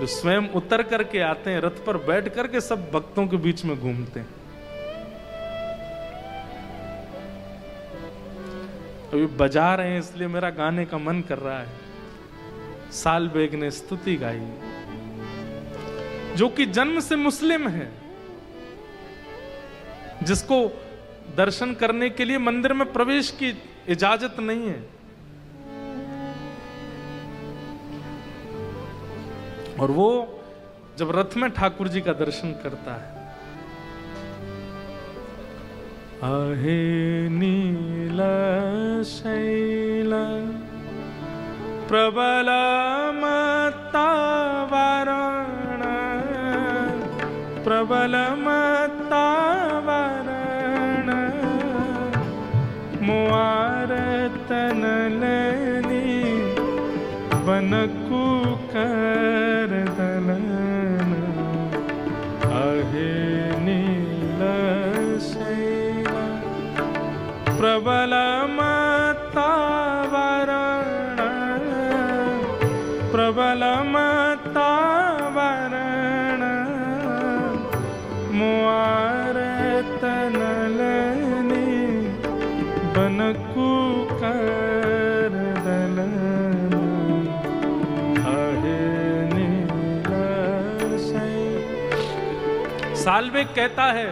जो स्वयं उतर करके आते हैं, रथ पर बैठ करके सब भक्तों के बीच में घूमते हैं। अभी बजा रहे हैं इसलिए मेरा गाने का मन कर रहा है। सालबेग ने स्तुति गाई, जो कि जन्म से मुस्लिम है, जिसको दर्शन करने के लिए मंदिर में प्रवेश की इजाजत नहीं है, और वो जब रथ में ठाकुर जी का दर्शन करता है, आहे नील शैल प्रबल मत्तावरण, प्रबल मत्तावरण, मुआरतनलनी बनकु कर दलन, आहे नील शैल प्रबल मत्तावरण, प्रबल मत्तावरण, मुआरतनलनी बनकु कर दलन, आहे नील शैल। सालबेग कहता है,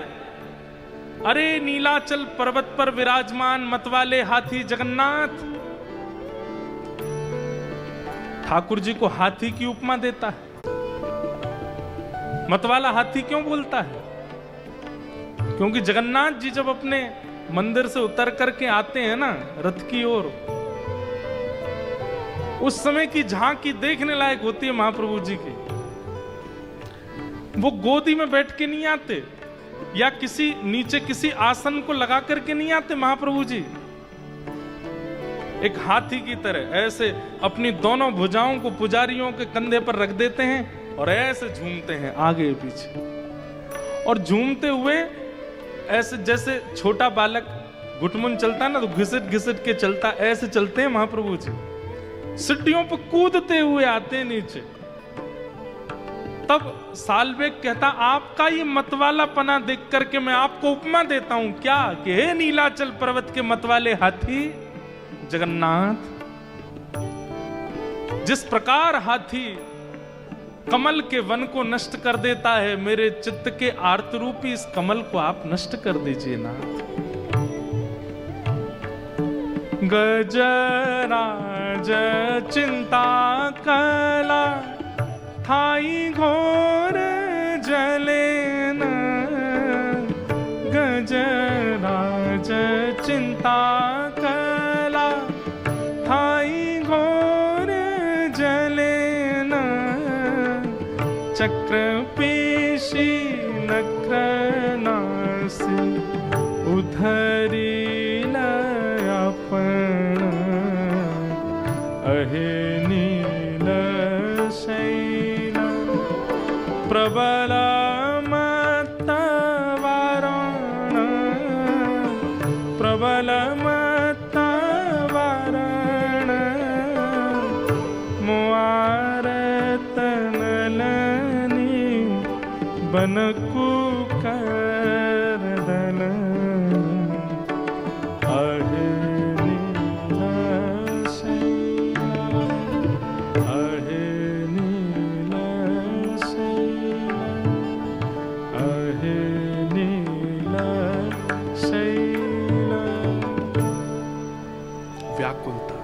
अरे नीलाचल पर्वत पर विराजमान मतवाले हाथी जगन्नाथ। ठाकुर जी को हाथी की उपमा देता है। मतवाला हाथी क्यों बोलता है? क्योंकि जगन्नाथ जी जब अपने मंदिर से उतर करके आते हैं ना रथ की ओर, उस समय की झांकी देखने लायक होती है महाप्रभु जी की। वो गोदी में बैठ के नहीं आते या किसी नीचे किसी आसन को लगा करके नहीं आते महाप्रभु जी। एक हाथी की तरह ऐसे अपनी दोनों भुजाओं को पुजारियों के कंधे पर रख देते हैं और ऐसे झूमते हैं आगे पीछे, और झूमते हुए ऐसे जैसे छोटा बालक घुटमुन चलता है ना, तो घिसट घिसट के चलता, ऐसे चलते हैं महाप्रभु जी। सीढ़ियों पर कूदते हुए आते हैं नीचे। तब सालबेग कहता, आपका ये मतवाला पना देख करके मैं आपको उपमा देता हूं क्या, कि हे नीलाचल पर्वत के मतवाले हाथी जगन्नाथ, जिस प्रकार हाथी कमल के वन को नष्ट कर देता है, मेरे चित्त के आर्त रूपी इस कमल को आप नष्ट कर दीजिए नाथ। गजराज चिंता कला थाई घोर जलेन, गजराज चिंता कला थाई घोर जलेन, चक्र पेशी नक्रनासी उधरी लयापन, अहे नील शैल प्रबल मत्तावरण, प्रबल मत्तावरण, मुआरतनलनी बनकु कर दलन, आहे नील शैल, आहे नील शैल, आहे नील शैल। व्याकुलता।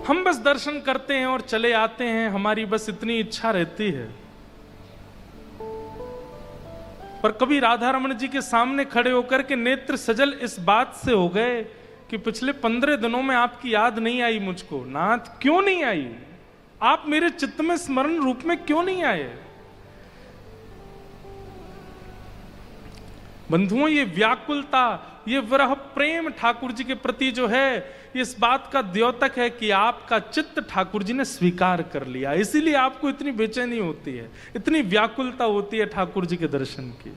हम बस दर्शन करते हैं और चले आते हैं, हमारी बस इतनी इच्छा रहती है। पर कभी राधा रमन जी के सामने खड़े होकर के नेत्र सजल इस बात से हो गए कि पिछले 15 दिनों में आपकी याद नहीं आई मुझको। नाथ क्यों नहीं आई? आप मेरे चित्त में स्मरण रूप में क्यों नहीं आए? बंधुओं, ये व्याकुलता, ये विरह प्रेम ठाकुर जी के प्रति जो है, इस बात का द्योतक है कि आपका चित्त ठाकुर जी ने स्वीकार कर लिया। इसीलिए आपको इतनी बेचैनी होती है, इतनी व्याकुलता होती है ठाकुर जी के दर्शन की।